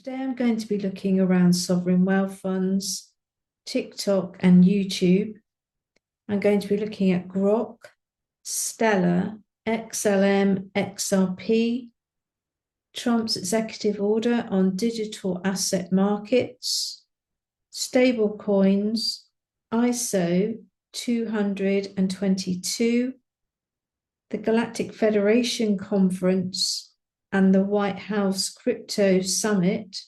Today I'm going to be looking around sovereign wealth funds, TikTok and YouTube. I'm going to be looking at Grok, Stellar, XLM, XRP, Trump's executive order on digital asset markets, stable coins, ISO 222, the Galactic Federation Conference, and the White House Crypto Summit.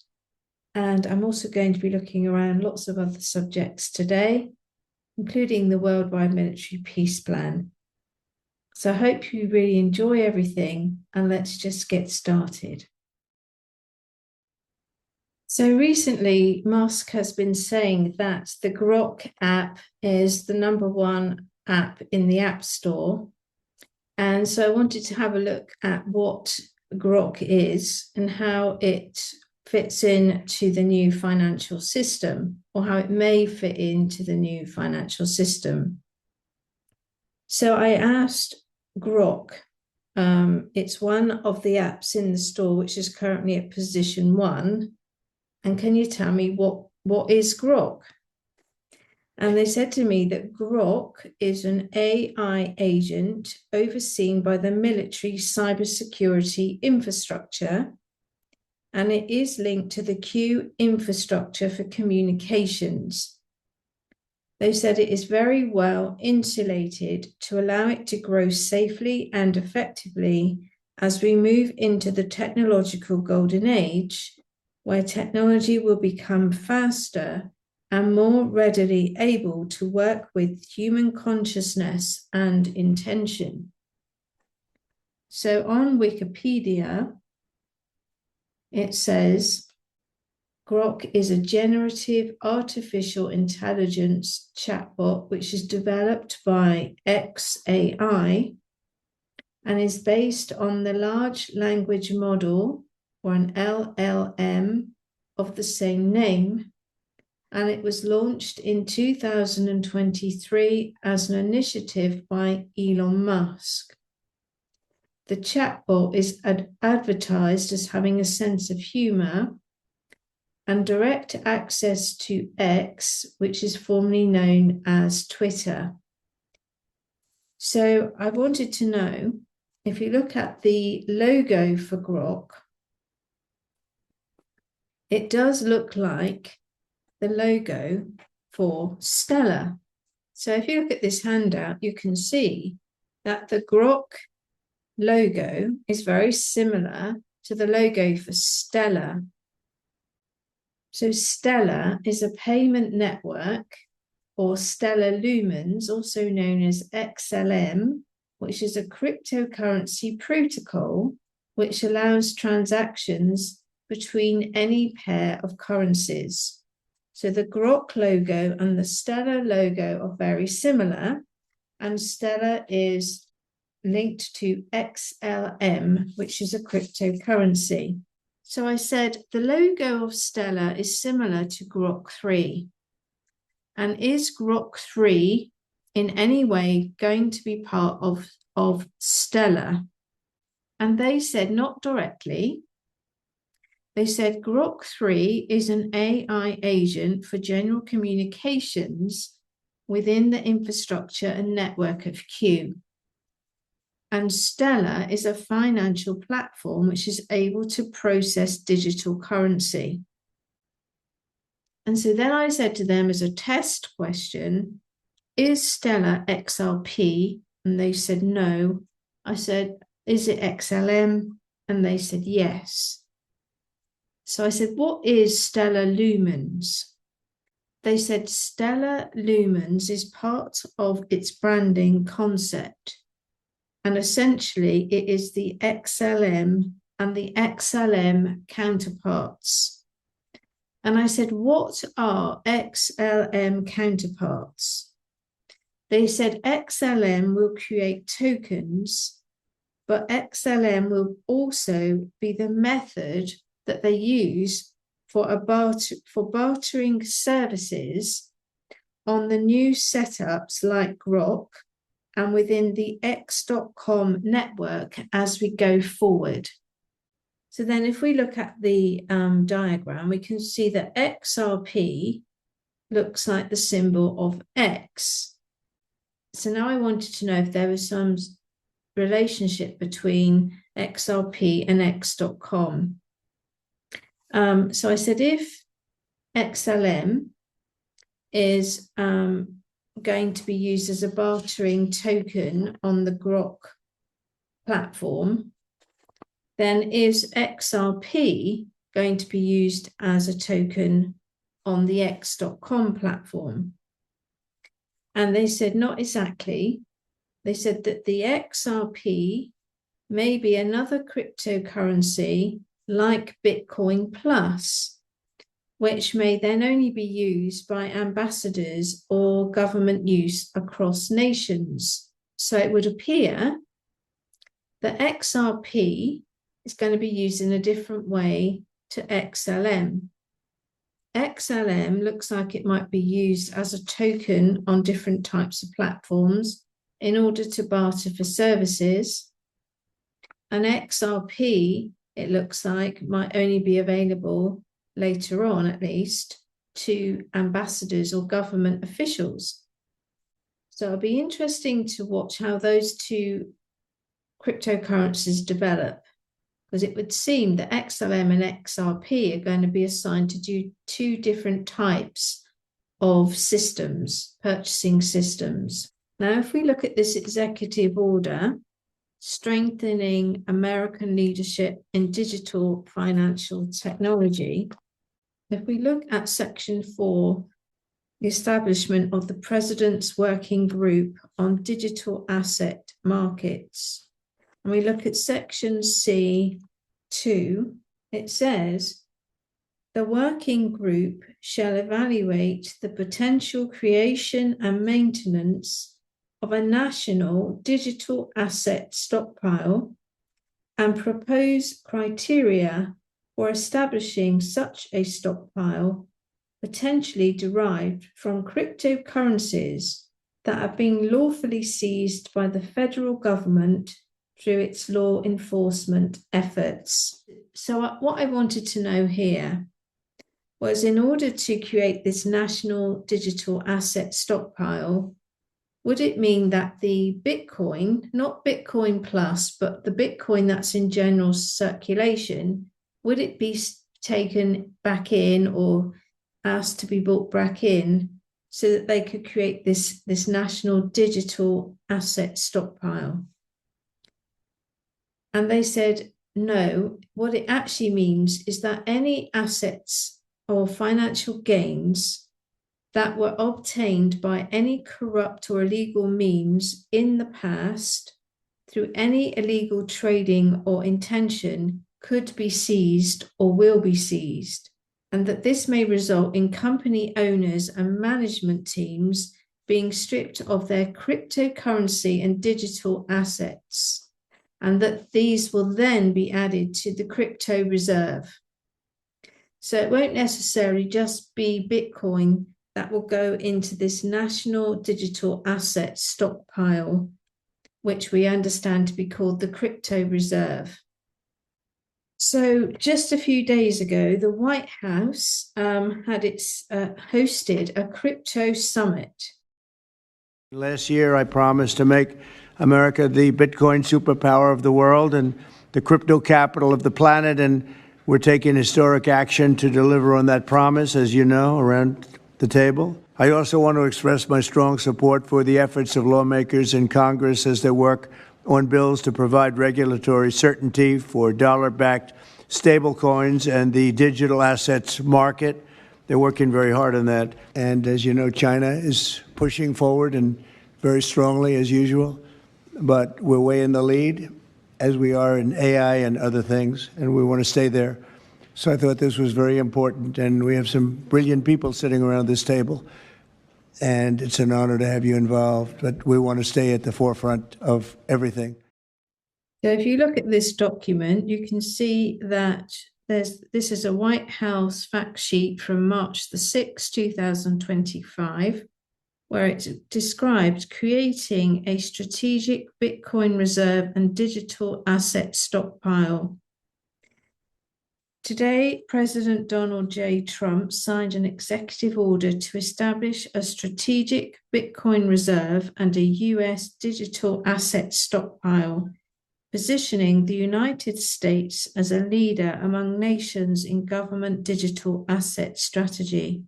And I'm also going to be looking around lots of other subjects today, including the Worldwide Military Peace Plan. So I hope you really enjoy everything, and let's just get started. So recently, Musk has been saying that the Grok app is the #1 app in the App Store. And so I wanted to have a look at what Grok is and how it fits into the new financial system, or how it may fit into the new financial system. So I asked Grok, it's one of the apps in the store which is currently at position 1, and can you tell me what is Grok? And they said to me that Grok is an AI agent overseen by the military cybersecurity infrastructure, and it is linked to the Q infrastructure for communications. They said it is very well insulated to allow it to grow safely and effectively as we move into the technological golden age, where technology will become faster and more readily able to work with human consciousness and intention. So on Wikipedia, it says, Grok is a generative artificial intelligence chatbot which is developed by xAI and is based on the large language model, or an LLM, of the same name, and it was launched in 2023 as an initiative by Elon Musk. The chatbot is advertised as having a sense of humor and direct access to X, which is formerly known as Twitter. So I wanted to know, if you look at the logo for Grok, it does look like the logo for Stellar. So if you look at this handout, you can see that the Grok logo is very similar to the logo for Stellar. So Stellar is a payment network, or Stellar Lumens, also known as XLM, which is a cryptocurrency protocol which allows transactions between any pair of currencies. So the Grok logo and the Stellar logo are very similar, and Stellar is linked to XLM, which is a cryptocurrency. So I said the logo of Stellar is similar to Grok 3. And is Grok 3 in any way going to be part of Stellar? And they said not directly. They said Grok 3 is an AI agent for general communications within the infrastructure and network of Q. And Stellar is a financial platform which is able to process digital currency. And so then I said to them, as a test question, is Stellar XRP? And they said no. I said, is it XLM? And they said yes. So I said, what is Stellar Lumens? They said Stellar Lumens is part of its branding concept. And essentially, it is the XLM and the XLM counterparts. And I said, what are XLM counterparts? They said XLM will create tokens, but XLM will also be the method that they use for bartering services on the new setups like Grok and within the X.com network as we go forward. So then if we look at the diagram, we can see that XRP looks like the symbol of X. So now I wanted to know if there was some relationship between XRP and X.com. So I said, if XLM is going to be used as a bartering token on the Grok platform, then is XRP going to be used as a token on the X.com platform? And they said not exactly. They said that the XRP may be another cryptocurrency like Bitcoin Plus, which may then only be used by ambassadors or government use across nations. So it would appear that XRP is going to be used in a different way to XLM. XLM looks like it might be used as a token on different types of platforms in order to barter for services. And XRP, it looks like, might only be available later on, at least, to ambassadors or government officials. So it'll be interesting to watch how those two cryptocurrencies develop, because it would seem that XLM and XRP are going to be assigned to do two different types of systems, purchasing systems. Now, if we look at this executive order, strengthening American leadership in digital financial technology, if we look at Section 4, the establishment of the President's Working Group on Digital Asset Markets, and we look at Section C2, it says, the working group shall evaluate the potential creation and maintenance of a national digital asset stockpile and propose criteria for establishing such a stockpile, potentially derived from cryptocurrencies that have been lawfully seized by the federal government through its law enforcement efforts. So what I wanted to know here was, in order to create this national digital asset stockpile, would it mean that the Bitcoin, not Bitcoin Plus, but the Bitcoin that's in general circulation, would it be taken back in or asked to be brought back in so that they could create this national digital asset stockpile? And they said, no, what it actually means is that any assets or financial gains that were obtained by any corrupt or illegal means in the past through any illegal trading or intention could be seized or will be seized, and that this may result in company owners and management teams being stripped of their cryptocurrency and digital assets, and that these will then be added to the crypto reserve. So it won't necessarily just be Bitcoin that will go into this national digital asset stockpile, which we understand to be called the crypto reserve. So just a few days ago, the White House hosted a crypto summit. Last year, I promised to make America the Bitcoin superpower of the world and the crypto capital of the planet, and we're taking historic action to deliver on that promise, as you know, around the table. I also want to express my strong support for the efforts of lawmakers in Congress as they work on bills to provide regulatory certainty for dollar-backed stablecoins and the digital assets market. They're working very hard on that. And as you know, China is pushing forward and very strongly, as usual. But we're way in the lead, as we are in AI and other things, and we want to stay there. So I thought this was very important, and we have some brilliant people sitting around this table, and it's an honor to have you involved, but we want to stay at the forefront of everything. So if you look at this document, you can see that this is a White House fact sheet from March the 6th, 2025, where it described creating a strategic Bitcoin reserve and digital asset stockpile. Today, President Donald J. Trump signed an executive order to establish a strategic Bitcoin reserve and a US digital asset stockpile, positioning the United States as a leader among nations in government digital asset strategy.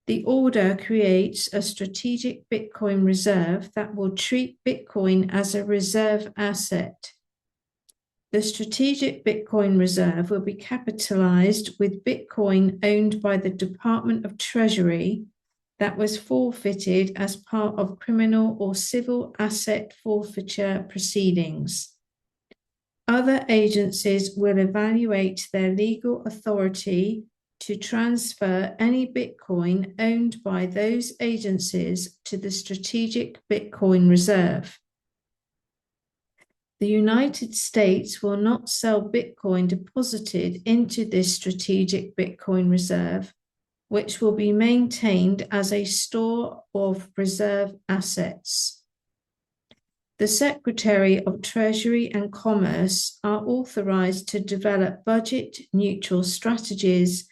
The order creates a strategic Bitcoin reserve that will treat Bitcoin as a reserve asset. The strategic Bitcoin reserve will be capitalized with Bitcoin owned by the Department of Treasury that was forfeited as part of criminal or civil asset forfeiture proceedings. Other agencies will evaluate their legal authority to transfer any Bitcoin owned by those agencies to the strategic Bitcoin reserve. The United States will not sell Bitcoin deposited into this strategic Bitcoin reserve, which will be maintained as a store of reserve assets. The Secretary of Treasury and Commerce are authorized to develop budget-neutral strategies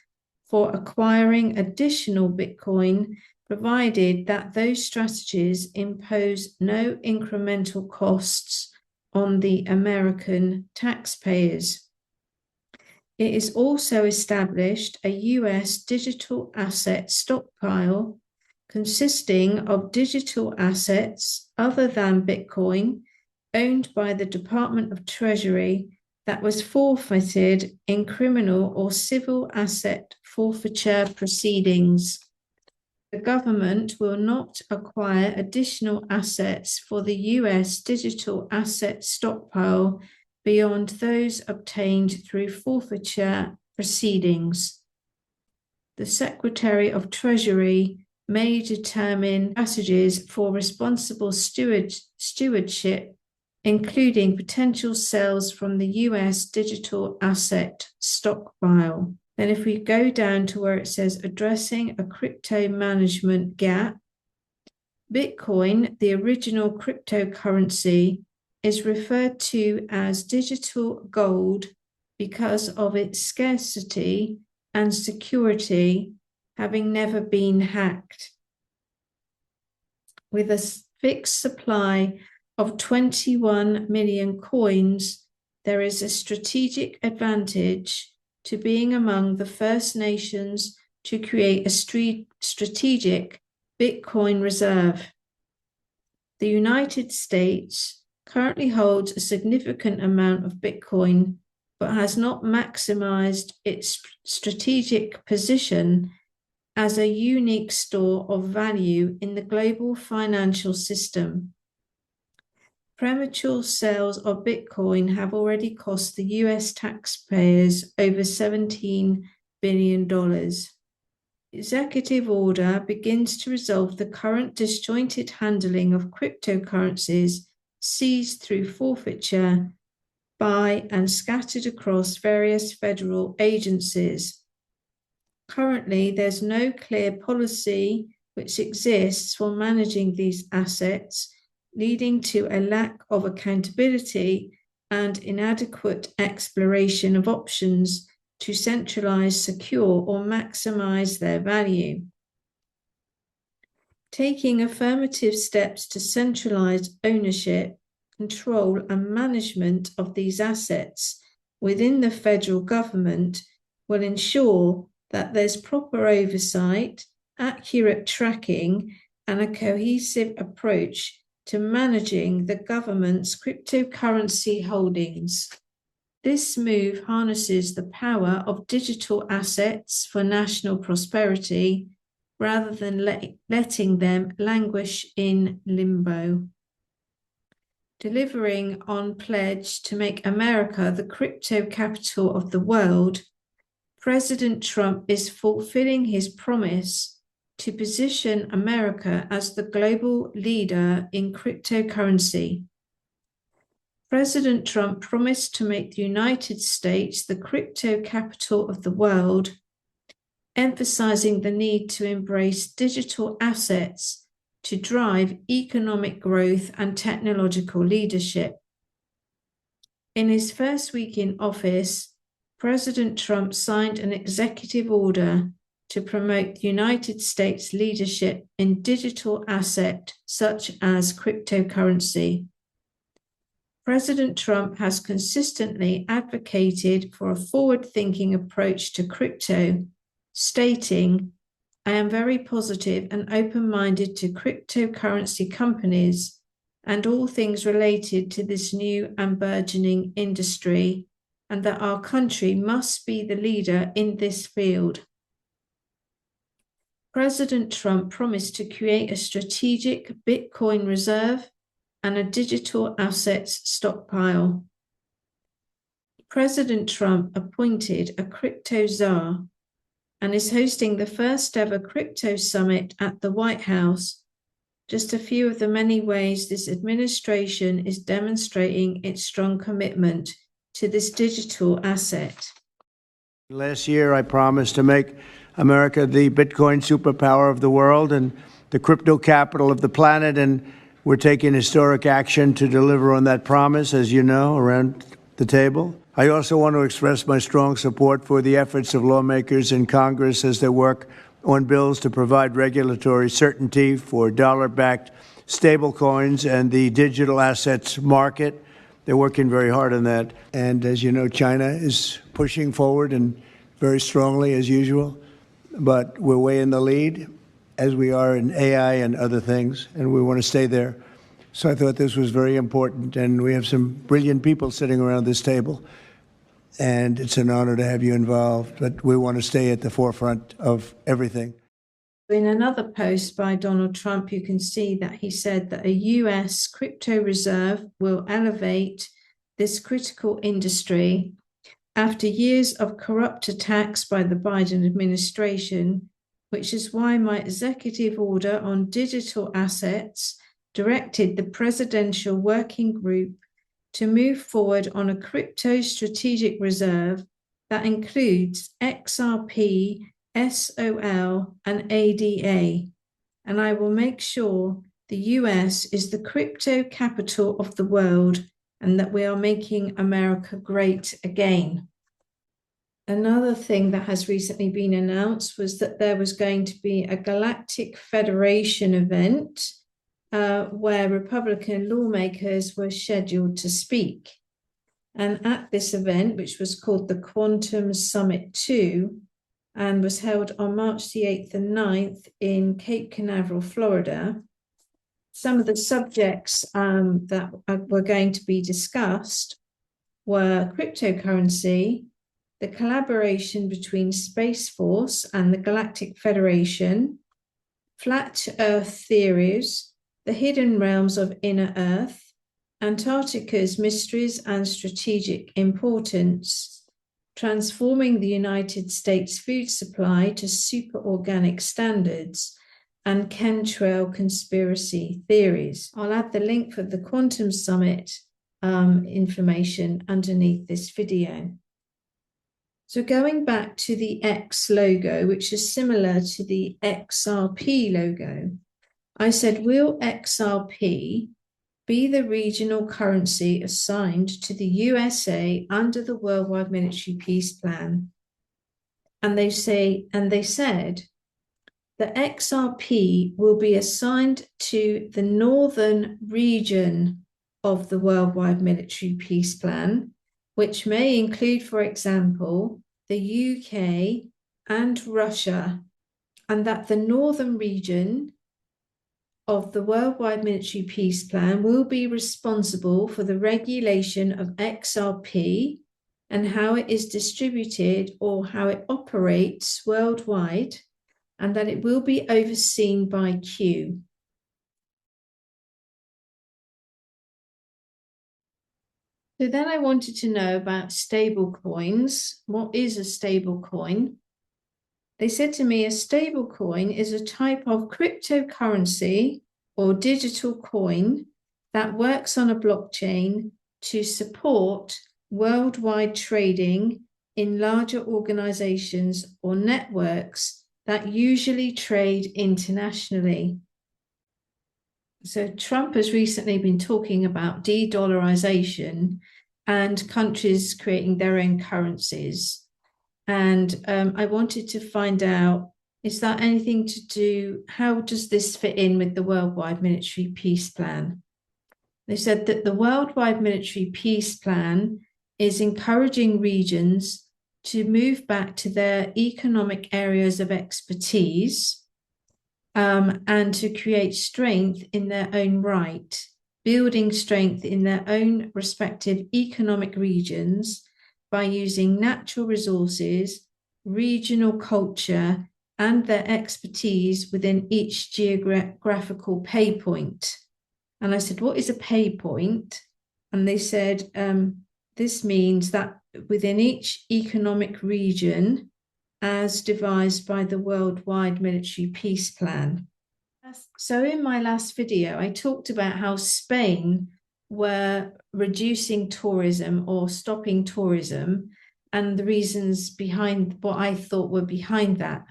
for acquiring additional Bitcoin, provided that those strategies impose no incremental costs on the American taxpayers. It is also established a US digital asset stockpile consisting of digital assets other than Bitcoin owned by the Department of Treasury that was forfeited in criminal or civil asset forfeiture proceedings. The government will not acquire additional assets for the US digital asset stockpile beyond those obtained through forfeiture proceedings. The Secretary of Treasury may determine strategies for responsible stewardship, including potential sales from the US digital asset stockpile. Then if we go down to where it says addressing a crypto management gap, Bitcoin, the original cryptocurrency, is referred to as digital gold because of its scarcity and security, having never been hacked. With a fixed supply of 21 million coins, there is a strategic advantage to being among the first nations to create a strategic Bitcoin reserve. The United States currently holds a significant amount of Bitcoin, but has not maximized its strategic position as a unique store of value in the global financial system. Premature sales of Bitcoin have already cost the US taxpayers over $17 billion. Executive order begins to resolve the current disjointed handling of cryptocurrencies seized through forfeiture by and scattered across various federal agencies. Currently, there's no clear policy which exists for managing these assets, leading to a lack of accountability and inadequate exploration of options to centralize, secure, or maximize their value. Taking affirmative steps to centralize ownership, control, and management of these assets within the federal government will ensure that there's proper oversight, accurate tracking, and a cohesive approach to managing the government's cryptocurrency holdings. This move harnesses the power of digital assets for national prosperity rather than letting them languish in limbo. Delivering on pledge to make America the crypto capital of the world, President Trump is fulfilling his promise to position America as the global leader in cryptocurrency. President Trump promised to make the United States the crypto capital of the world, emphasizing the need to embrace digital assets to drive economic growth and technological leadership. In his first week in office, President Trump signed an executive order to promote the United States leadership in digital asset such as cryptocurrency. President Trump has consistently advocated for a forward-thinking approach to crypto, stating, "I am very positive and open-minded to cryptocurrency companies and all things related to this new and burgeoning industry, and that our country must be the leader in this field." President Trump promised to create a strategic Bitcoin reserve and a digital assets stockpile. President Trump appointed a crypto czar and is hosting the first ever crypto summit at the White House. Just a few of the many ways this administration is demonstrating its strong commitment to this digital asset. Last year, I promised to make America the Bitcoin superpower of the world and the crypto capital of the planet, and we're taking historic action to deliver on that promise, as you know, around the table. I also want to express my strong support for the efforts of lawmakers in Congress as they work on bills to provide regulatory certainty for dollar-backed stablecoins and the digital assets market. They're working very hard on that. And as you know, China is pushing forward and very strongly, as usual. But we're way in the lead, as we are in AI and other things, and we want to stay there. So I thought this was very important, and we have some brilliant people sitting around this table, and it's an honor to have you involved, but we want to stay at the forefront of everything. In another post by Donald Trump, you can see that he said that a US crypto reserve will elevate this critical industry after years of corrupt attacks by the Biden administration, which is why my executive order on digital assets directed the Presidential Working Group to move forward on a crypto strategic reserve that includes XRP, SOL, and ADA. And I will make sure the US is the crypto capital of the world and that we are making America great again. Another thing that has recently been announced was that there was going to be a Galactic Federation event where Republican lawmakers were scheduled to speak. And at this event, which was called the Quantum Summit 2, and was held on March the 8th and 9th in Cape Canaveral, Florida, some of the subjects that were going to be discussed were cryptocurrency, the collaboration between Space Force and the Galactic Federation, flat Earth theories, the hidden realms of inner Earth, Antarctica's mysteries and strategic importance, transforming the United States food supply to superorganic standards, and chemtrail conspiracy theories. I'll add the link for the Quantum Summit information underneath this video. So going back to the X logo, which is similar to the XRP logo, I said, will XRP be the regional currency assigned to the USA under the Worldwide Military Peace Plan? And they said the XRP will be assigned to the northern region of the Worldwide Military Peace Plan, which may include, for example, the UK and Russia, and that the northern region of the Worldwide Military Peace Plan will be responsible for the regulation of XRP and how it is distributed or how it operates worldwide, and that it will be overseen by Q. So then I wanted to know about stable coins. What is a stable coin? They said to me, a stable coin is a type of cryptocurrency or digital coin that works on a blockchain to support worldwide trading in larger organizations or networks that usually trade internationally. So Trump has recently been talking about de-dollarization, and countries creating their own currencies. And I wanted to find out, is that anything to do, how does this fit in with the Worldwide Military Peace Plan? They said that the Worldwide Military Peace Plan is encouraging regions to move back to their economic areas of expertise and to create strength in their own right, building strength in their own respective economic regions by using natural resources, regional culture, and their expertise within each geographical pay point. And I said, what is a pay point? And they said, this means that within each economic region, as devised by the Worldwide Military Peace Plan. So in my last video, I talked about how Spain were reducing tourism or stopping tourism and the reasons behind what I thought were behind that.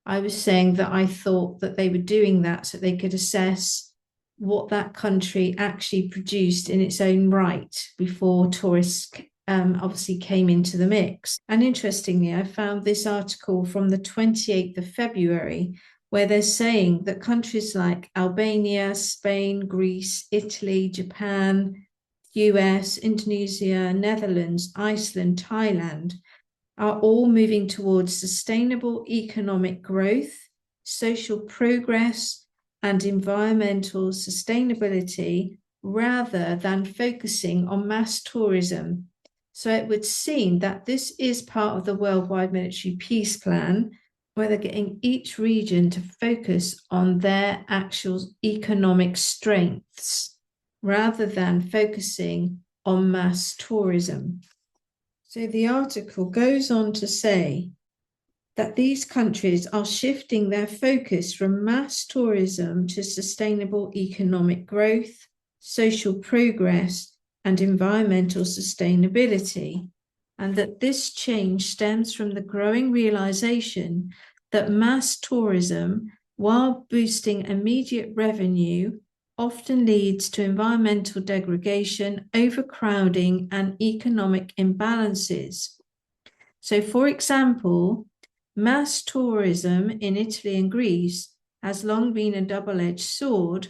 I was saying that I thought that they were doing that so they could assess what that country actually produced in its own right before tourists obviously came into the mix. And interestingly, I found this article from the 28th of February, where they're saying that countries like Albania, Spain, Greece, Italy, Japan, US, Indonesia, Netherlands, Iceland, Thailand are all moving towards sustainable economic growth, social progress, and environmental sustainability rather than focusing on mass tourism. So it would seem that this is part of the Worldwide Military Peace Plan, where they're getting each region to focus on their actual economic strengths rather than focusing on mass tourism. So the article goes on to say that these countries are shifting their focus from mass tourism to sustainable economic growth, social progress, and environmental sustainability, and that this change stems from the growing realization that mass tourism, while boosting immediate revenue, often leads to environmental degradation, overcrowding, and economic imbalances. So, for example, mass tourism in Italy and Greece has long been a double-edged sword,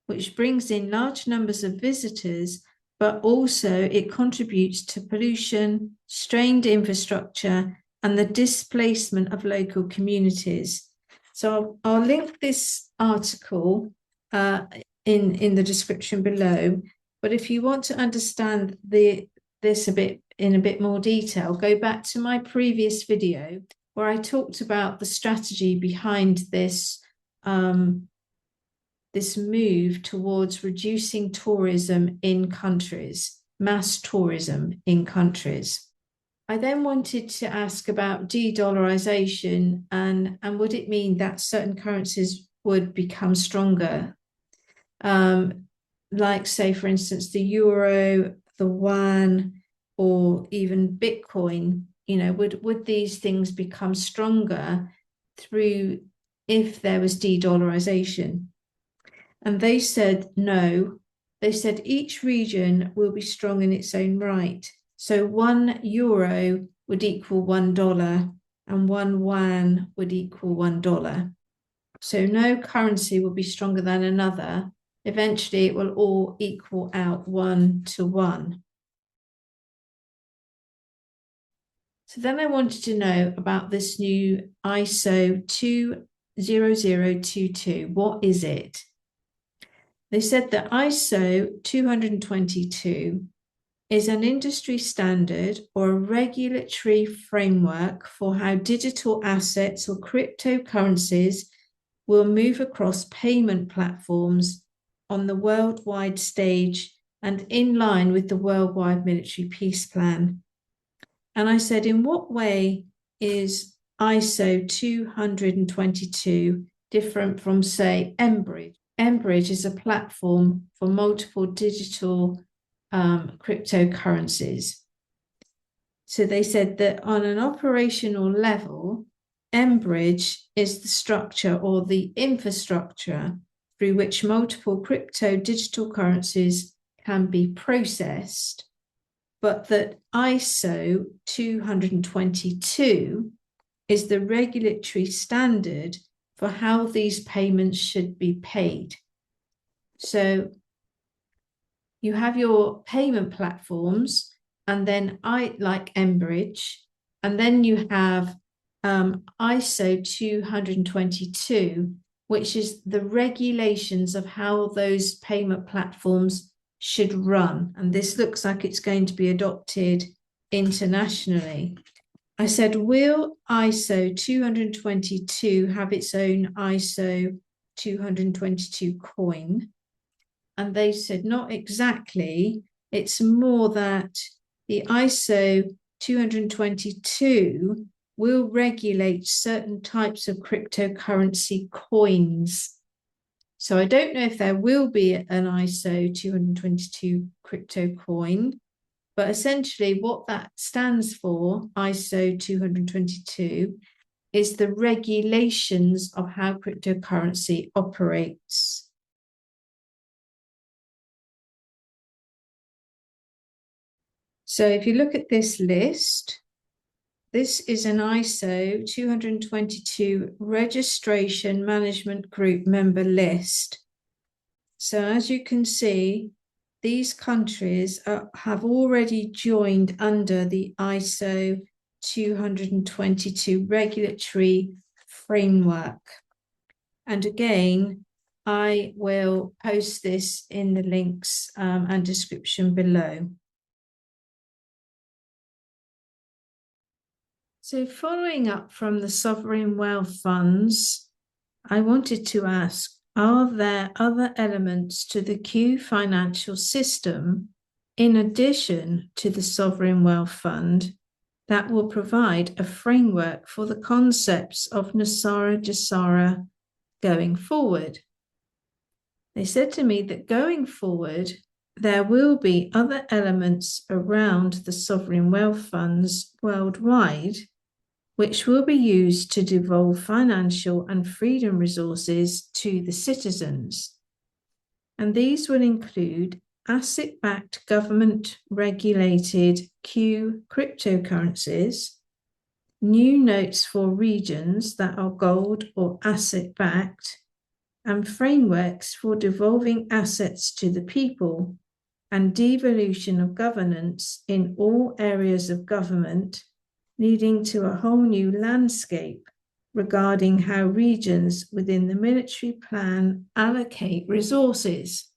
which brings in large numbers of visitors, but also it contributes to pollution, strained infrastructure, and the displacement of local communities. So I'll link this article in the description below. But if you want to understand this in a bit more detail, go back to my previous video where I talked about the strategy behind this this move towards reducing tourism in countries, mass tourism in countries. I then wanted to ask about de-dollarization and would it mean that certain currencies would become stronger? Like, say, for instance, the euro, the yuan, or even Bitcoin, would these things become stronger through if there was de-dollarization? And they said no. They said each region will be strong in its own right. So 1 euro would equal $1 and 1 yuan would equal $1. So no currency will be stronger than another. Eventually, it will all equal out 1 to 1. So then I wanted to know about this new ISO 20022. What is it? They said that ISO 222 is an industry standard or a regulatory framework for how digital assets or cryptocurrencies will move across payment platforms on the worldwide stage and in line with the Worldwide Military Peace Plan. And I said, in what way is ISO 222 different from, say, mBridge? mBridge is a platform for multiple digital cryptocurrencies. So they said that on an operational level, mBridge is the structure or the infrastructure through which multiple crypto digital currencies can be processed. but that ISO 222 is the regulatory standard for how these payments should be paid. So you have your payment platforms, and then like Enbridge, and then you have ISO 222, which is the regulations of how those payment platforms should run. And this looks like it's going to be adopted internationally. I said, will ISO 222 have its own ISO 222 coin? And they said, not exactly. It's more that the ISO 222 will regulate certain types of cryptocurrency coins. So I don't know if there will be an ISO 222 crypto coin, but essentially what that stands for, ISO 222, is the regulations of how cryptocurrency operates. So if you look at this list, this is an ISO 222 registration management group member list. So as you can see, these countries have already joined under the ISO 222 regulatory framework. And again, I will post this in the links and description below. So following up from the sovereign wealth funds, I wanted to ask, are there other elements to the Q financial system in addition to the sovereign wealth fund that will provide a framework for the concepts of NESARA GESARA going forward? They said to me that going forward, there will be other elements around the sovereign wealth funds worldwide which will be used to devolve financial and freedom resources to the citizens. And these will include asset-backed government-regulated Q cryptocurrencies, new notes for regions that are gold or asset-backed, and frameworks for devolving assets to the people, and devolution of governance in all areas of government, leading to a whole new landscape regarding how regions within the military plan allocate resources.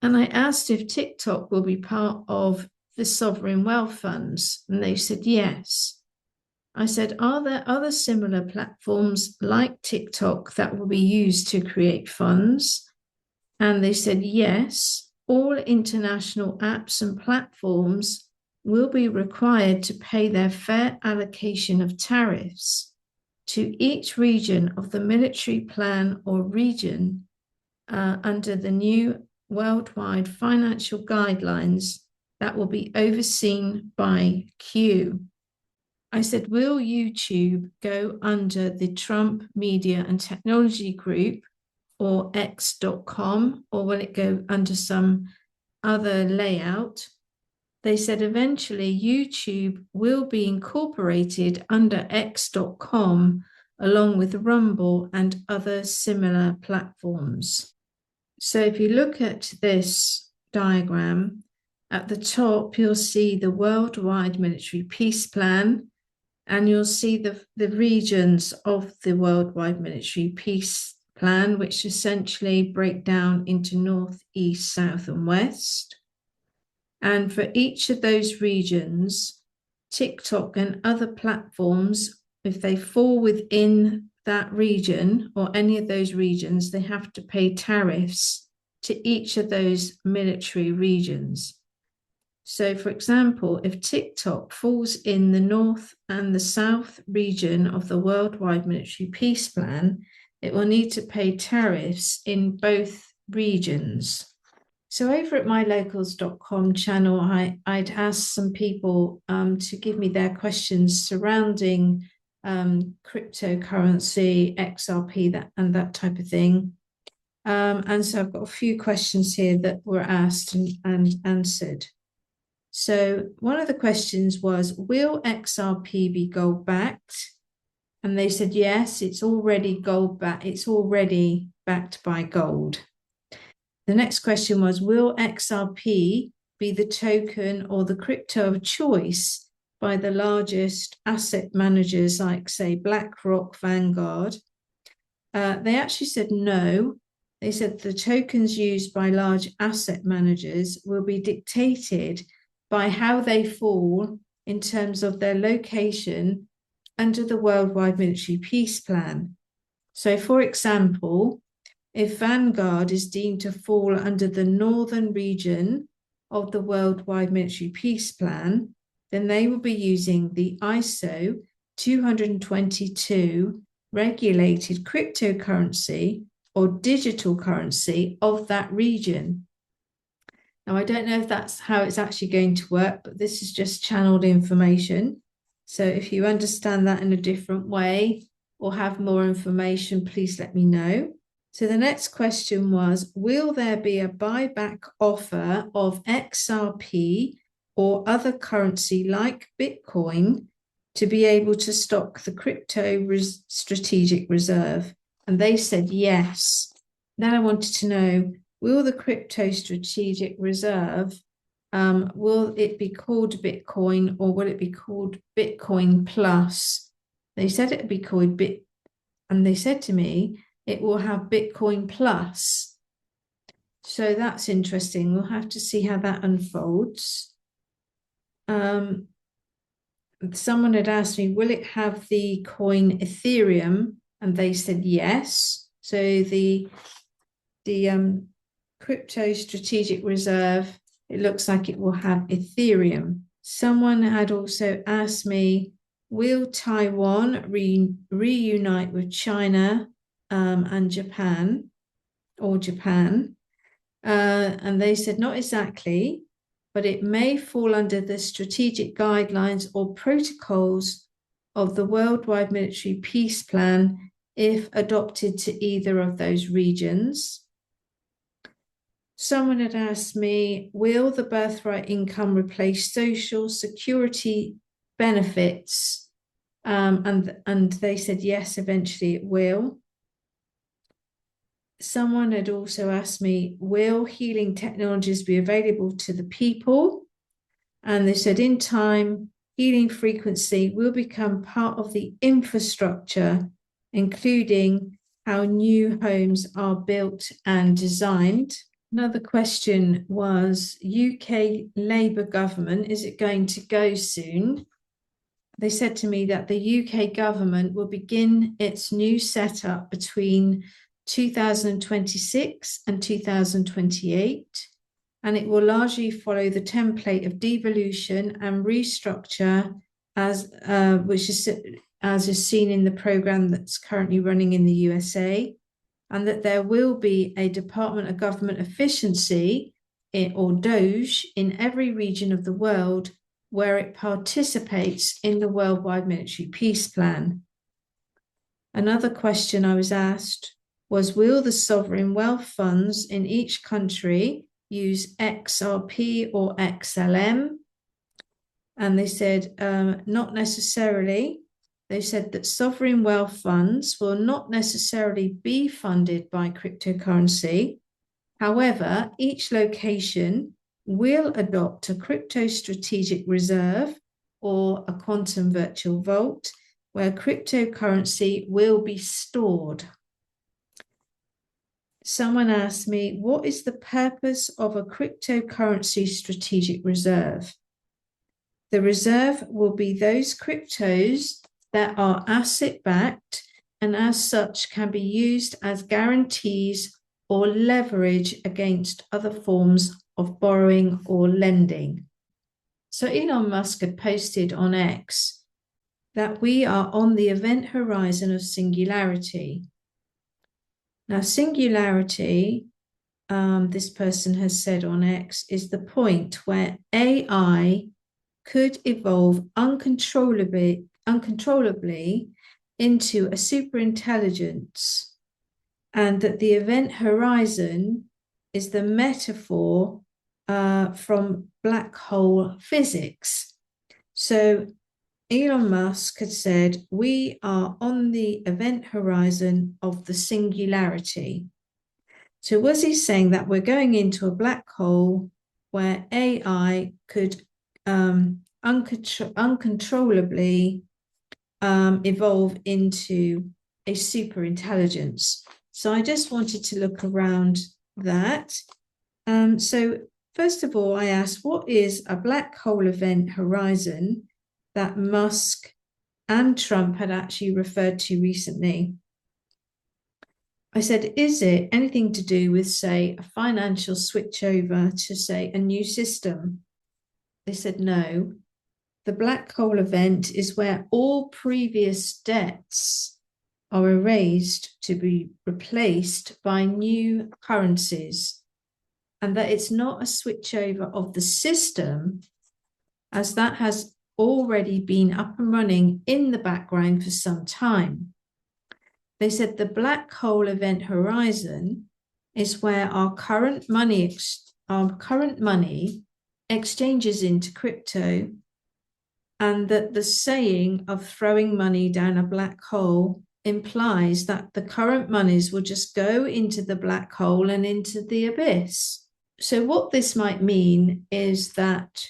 And I asked if TikTok will be part of the sovereign wealth funds, and they said yes. I said, are there other similar platforms like TikTok that will be used to create funds? And they said yes, all international apps and platforms will be required to pay their fair allocation of tariffs to each region of the military plan or region under the new worldwide financial guidelines that will be overseen by Q. I said, will YouTube go under the Trump Media and Technology Group or X.com, or will it go under some other layout? They said eventually YouTube will be incorporated under X.com along with Rumble and other similar platforms. So if you look at this diagram, at the top, you'll see the Worldwide Military Peace Plan, and you'll see the regions of the Worldwide Military Peace Plan, which essentially break down into North, East, South, and West. And for each of those regions, TikTok and other platforms, if they fall within that region or any of those regions, they have to pay tariffs to each of those military regions. So, for example, if TikTok falls in the North and the South region of the Worldwide Military Peace Plan, it will need to pay tariffs in both regions. So over at mylocals.com channel, I'd asked some people to give me their questions surrounding cryptocurrency, XRP, and that type of thing. And so I've got a few questions here that were asked and answered. So one of the questions was, will XRP be gold backed? And they said, yes, it's already gold backed. It's already backed by gold. The next question was, will XRP be the token or the crypto of choice by the largest asset managers like, say, BlackRock, Vanguard? They actually said no. They said the tokens used by large asset managers will be dictated by how they fall in terms of their location under the Worldwide Military Peace Plan. So, for example, if Vanguard is deemed to fall under the northern region of the Worldwide Military Peace Plan, then they will be using the ISO 222 regulated cryptocurrency or digital currency of that region. Now, I don't know if that's how it's actually going to work, but this is just channeled information. So if you understand that in a different way or have more information, please let me know. So the next question was, will there be a buyback offer of XRP or other currency like Bitcoin to be able to stock the crypto strategic reserve? And they said yes. Then I wanted to know, will the crypto strategic reserve, will it be called Bitcoin or will it be called Bitcoin Plus? They said it would be called and they said to me, it will have Bitcoin Plus. So that's interesting. We'll have to see how that unfolds. Someone had asked me, will it have the coin Ethereum? And they said yes. So the crypto strategic reserve, it looks like it will have Ethereum. Someone had also asked me, will Taiwan reunite with China and Japan, or Japan? And they said not exactly, but it may fall under the strategic guidelines or protocols of the Worldwide Military Peace Plan if adopted to either of those regions. Someone had asked me, will the birthright income replace social security benefits? And they said yes, eventually it will. Someone had also asked me, will healing technologies be available to the people? And they said in time, healing frequency will become part of the infrastructure, including how new homes are built and designed. Another question was, UK Labour government, is it going to go soon? They said to me that the UK government will begin its new setup between 2026 and 2028, and it will largely follow the template of devolution and restructure as is seen in the program that's currently running in the USA, and that there will be a Department of Government Efficiency, or DOGE, in every region of the world where it participates in the Worldwide Military Peace Plan. Another question I was asked was, will the sovereign wealth funds in each country use XRP or XLM? And they said, not necessarily. They said that sovereign wealth funds will not necessarily be funded by cryptocurrency. However, each location will adopt a crypto strategic reserve or a quantum virtual vault where cryptocurrency will be stored. Someone asked me, what is the purpose of a cryptocurrency strategic reserve? The reserve will be those cryptos that are asset-backed and as such can be used as guarantees or leverage against other forms of borrowing or lending. So Elon Musk had posted on X that we are on the event horizon of singularity. Now, singularity, this person has said on X, is the point where AI could evolve uncontrollably into a superintelligence, and that the event horizon is the metaphor from black hole physics. So Elon Musk had said, we are on the event horizon of the singularity. So was he saying that we're going into a black hole where AI could uncontrollably evolve into a super intelligence? So I just wanted to look around that. So first of all, I asked, what is a black hole event horizon that Musk and Trump had actually referred to recently? I said, is it anything to do with, say, a financial switchover to, say, a new system? They said, no. The black hole event is where all previous debts are erased to be replaced by new currencies, and that it's not a switchover of the system, as that has already been up and running in the background for some time. They said the black hole event horizon is where our current money exchanges into crypto, and that the saying of throwing money down a black hole implies that the current monies will just go into the black hole and into the abyss. So what this might mean is that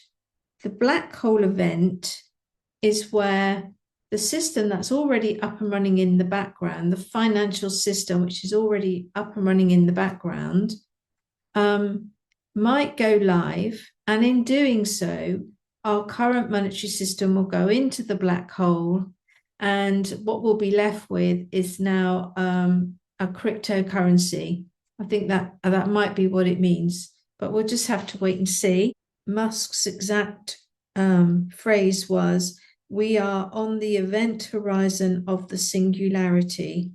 the black hole event is where the system that's already up and running in the background, the financial system, which is already up and running in the background, might go live. And in doing so, our current monetary system will go into the black hole. And what we'll be left with is now a cryptocurrency. I think that might be what it means, but we'll just have to wait and see. Musk's exact phrase was, we are on the event horizon of the singularity.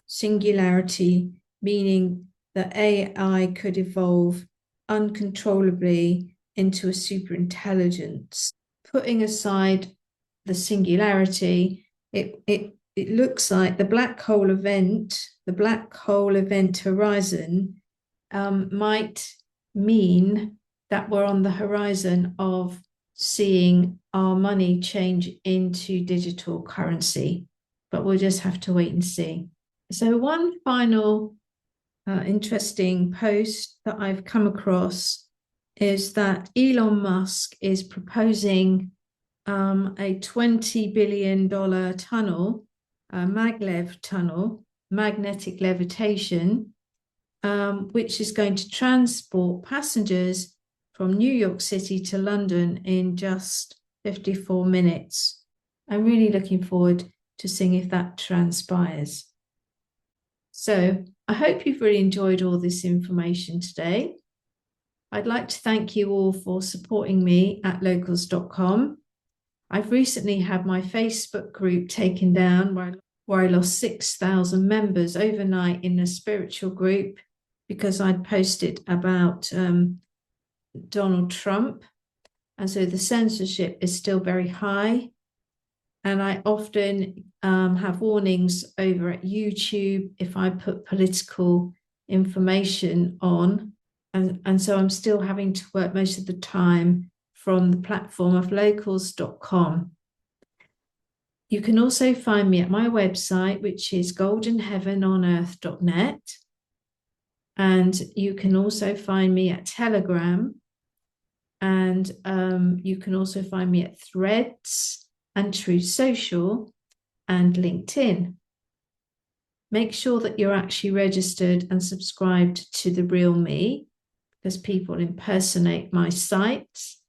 Singularity meaning that AI could evolve uncontrollably into a superintelligence. Putting aside the singularity, it looks like the black hole event horizon might mean that we're on the horizon of seeing our money change into digital currency, but we'll just have to wait and see. So one final interesting post that I've come across is that Elon Musk is proposing a $20 billion tunnel, maglev tunnel, magnetic levitation, which is going to transport passengers from New York City to London in just 54 minutes. I'm really looking forward to seeing if that transpires. So I hope you've really enjoyed all this information today. I'd like to thank you all for supporting me at locals.com. I've recently had my Facebook group taken down where I lost 6,000 members overnight in a spiritual group because I'd posted about Donald Trump. And so the censorship is still very high. And I often have warnings over at YouTube if I put political information on. And so I'm still having to work most of the time from the platform of locals.com. You can also find me at my website, which is goldenheavenonearth.net. And you can also find me at Telegram. And you can also find me at Threads and Truth Social and LinkedIn. Make sure that you're actually registered and subscribed to The Real Me, because people impersonate my sites.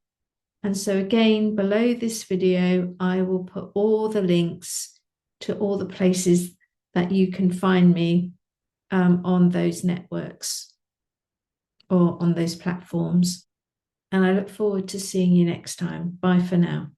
And so again, below this video, I will put all the links to all the places that you can find me on those networks or on those platforms. And I look forward to seeing you next time. Bye for now.